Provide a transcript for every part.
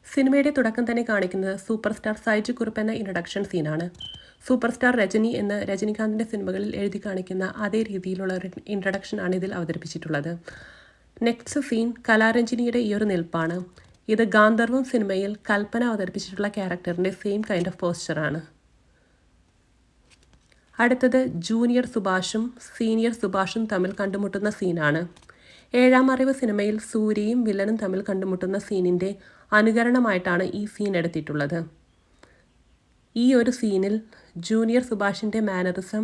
സിനിമയുടെ തുടക്കം തന്നെ കാണിക്കുന്നത് സൂപ്പർ സ്റ്റാർ സൈജു കുറുപ്പ് എന്ന ഇൻട്രൊഡക്ഷൻ സീനാണ്. സൂപ്പർ സ്റ്റാർ രജനി എന്ന് രജനികാന്തിൻ്റെ സിനിമകളിൽ എഴുതി കാണിക്കുന്ന അതേ രീതിയിലുള്ള ഒരു ഇൻട്രൊഡക്ഷനാണ് ഇതിൽ അവതരിപ്പിച്ചിട്ടുള്ളത്. നെക്സ്റ്റ് സീൻ കലാരഞ്ജിനിയുടെ ഈ ഒരു നിൽപ്പാണ്. ഇത് ഗാന്ധർവം സിനിമയിൽ കൽപ്പന അവതരിപ്പിച്ചിട്ടുള്ള ക്യാരക്ടറിൻ്റെ സെയിം കൈൻഡ് ഓഫ് പോസ്ചറാണ്. അടുത്തത് ജൂനിയർ സുഭാഷും സീനിയർ സുഭാഷും തമ്മിൽ കണ്ടുമുട്ടുന്ന സീനാണ്. ഏഴാം അറിവ് സിനിമയിൽ സൂര്യയും വില്ലനും തമ്മിൽ കണ്ടുമുട്ടുന്ന സീനിൻ്റെ അനുകരണമായിട്ടാണ് ഈ സീൻ എടുത്തിട്ടുള്ളത്. ഈ ഒരു സീനിൽ ജൂനിയർ സുഭാഷിൻ്റെ മാനറിസം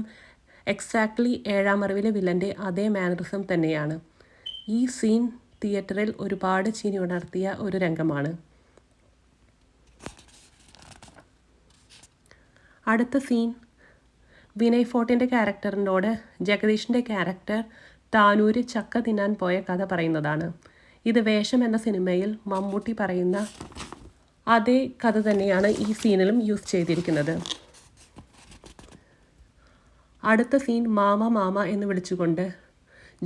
എക്സാക്ട്ലി ഏഴാം അറിവിലെ വില്ലൻ്റെ അതേ മാനറിസം തന്നെയാണ്. ഈ സീൻ തിയേറ്ററിൽ ഒരുപാട് ചിരി ഉണർത്തിയ ഒരു രംഗമാണ്. അടുത്ത സീൻ വിനയ് ഫോർട്ടിൻ്റെ ക്യാരക്ടറിനോട് ജഗദീഷിൻ്റെ ക്യാരക്ടർ താനൂര് ചക്ക തിന്നാൻ പോയ കഥ പറയുന്നതാണ്. ഇത് വേഷം എന്ന സിനിമയിൽ മമ്മൂട്ടി പറയുന്ന അതേ കഥ തന്നെയാണ് ഈ സീനിലും യൂസ് ചെയ്തിരിക്കുന്നത്. അടുത്ത സീൻ മാമ മാമ എന്ന് വിളിച്ചുകൊണ്ട്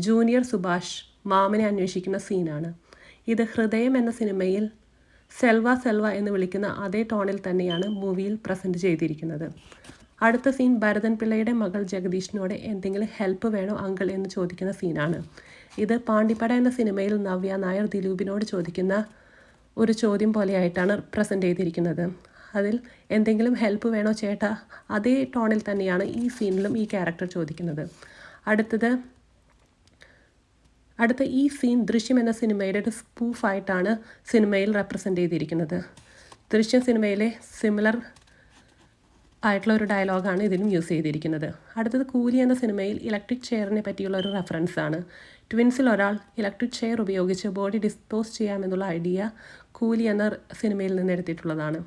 ജൂനിയർ സുഭാഷ് മാമനെ അന്വേഷിക്കുന്ന സീനാണ്. ഇത് ഹൃദയം എന്ന സിനിമയിൽ സെൽവ സെൽവ എന്ന് വിളിക്കുന്ന അതേ ടോണിൽ തന്നെയാണ് മൂവിയിൽ പ്രസൻറ്റ് ചെയ്തിരിക്കുന്നത്. അടുത്ത സീൻ ഭരതൻ പിള്ളയുടെ മകൾ ജഗദീഷിനോട് എന്തെങ്കിലും ഹെൽപ്പ് വേണോ അങ്കിൾ എന്ന് ചോദിക്കുന്ന സീനാണ്. ഇത് പാണ്ടിപ്പട എന്ന സിനിമയിൽ നവ്യ നായർ ദിലീപിനോട് ചോദിക്കുന്ന ഒരു ചോദ്യം പോലെയായിട്ടാണ് പ്രസൻറ്റ് ചെയ്തിരിക്കുന്നത്. അതിൽ എന്തെങ്കിലും ഹെൽപ്പ് വേണോ ചേട്ടാ, അതേ ടോണിൽ തന്നെയാണ് ഈ സീനിലും ഈ ക്യാരക്ടർ ചോദിക്കുന്നത്. അടുത്ത ഈ സീൻ ദൃശ്യം എന്ന സിനിമയുടെ ഒരു സ്പൂഫായിട്ടാണ് സിനിമയിൽ റെപ്രസെൻ്റ് ചെയ്തിരിക്കുന്നത്. ദൃശ്യം സിനിമയിലെ സിമിലർ ആയിട്ടുള്ള ഒരു ഡയലോഗാണ് ഇതിനും യൂസ് ചെയ്തിരിക്കുന്നത്. അടുത്തത് കൂലി എന്ന സിനിമയിൽ ഇലക്ട്രിക് ചെയറിനെ പറ്റിയുള്ള ഒരു റെഫറൻസാണ്. ട്വിൻസിൽ ഒരാൾ ഇലക്ട്രിക് ചെയർ ഉപയോഗിച്ച് ബോഡി ഡിസ്പോസ് ചെയ്യാമെന്നുള്ള ഐഡിയ കൂലി എന്ന സിനിമയിൽ നിന്ന് എടുത്തിട്ടുള്ളതാണ്.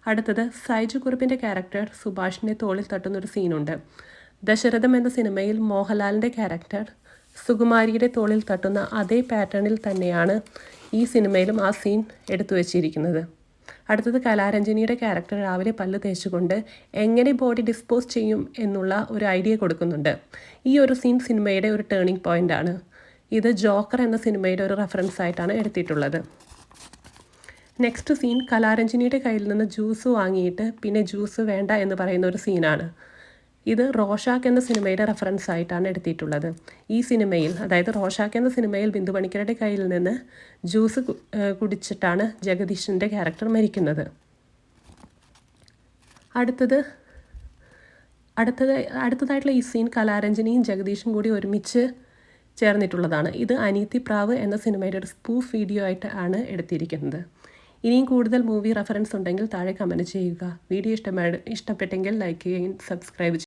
അടുത്തത് സൈജു കുറുപ്പിൻ്റെ ക്യാരക്ടർ സുഭാഷിനെ തോളിൽ തട്ടുന്നൊരു സീനുണ്ട്. ദശരഥം എന്ന സിനിമയിൽ മോഹൻലാലിൻ്റെ ക്യാരക്ടർ സുകുമാരിയുടെ തോളിൽ തട്ടുന്ന അതേ പാറ്റേണിൽ തന്നെയാണ് ഈ സിനിമയിലും ആ സീൻ എടുത്തു വച്ചിരിക്കുന്നത്. അടുത്തത് കലാരഞ്ജിനിയുടെ ക്യാരക്ടർ രാവിലെ പല്ല് തേച്ചുകൊണ്ട് എങ്ങനെ ബോഡി ഡിസ്പോസ് ചെയ്യും എന്നുള്ള ഒരു ഐഡിയ കൊടുക്കുന്നുണ്ട്. ഈ ഒരു സീൻ സിനിമയുടെ ഒരു ടേണിംഗ് പോയിൻ്റാണ്. ഇത് ജോക്കർ എന്ന സിനിമയുടെ ഒരു റെഫറൻസ് ആയിട്ടാണ് എടുത്തിട്ടുള്ളത്. നെക്സ്റ്റ് സീൻ കലാരഞ്ജിനിയുടെ കയ്യിൽ നിന്ന് ജ്യൂസ് വാങ്ങിയിട്ട് പിന്നെ ജ്യൂസ് വേണ്ട എന്ന് പറയുന്ന ഒരു സീനാണ്. ഇത് റോഷാക്ക് എന്ന സിനിമയുടെ റെഫറൻസ് ആയിട്ടാണ് എടുത്തിട്ടുള്ളത്. ഈ സിനിമയിൽ, അതായത് റോഷാക്ക് എന്ന സിനിമയിൽ ബിന്ദു പണിക്കരുടെ കയ്യിൽ നിന്ന് ജ്യൂസ് കുടിച്ചിട്ടാണ് ജഗദീഷിൻ്റെ ക്യാരക്ടർ മരിക്കുന്നത്. അടുത്തതായിട്ടുള്ള ഈ സീൻ കലാരഞ്ജനിയും ജഗദീഷും കൂടി ഒരുമിച്ച് ചേർന്നിട്ടുള്ളതാണ്. ഇത് അനീതി പ്രാവ് എന്ന സിനിമയുടെ ഒരു സ്പൂഫ് വീഡിയോ ആയിട്ട് ആണ് എടുത്തിരിക്കുന്നത്. ഇനിയും കൂടുതൽ മൂവി റെഫറൻസ് ഉണ്ടെങ്കിൽ താഴെ കമൻറ്റ് ചെയ്യുക. വീഡിയോ ഇഷ്ടപ്പെട്ടെങ്കിൽ ലൈക്ക് ചെയ്യുകയും സബ്സ്ക്രൈബ് ചെയ്യുക.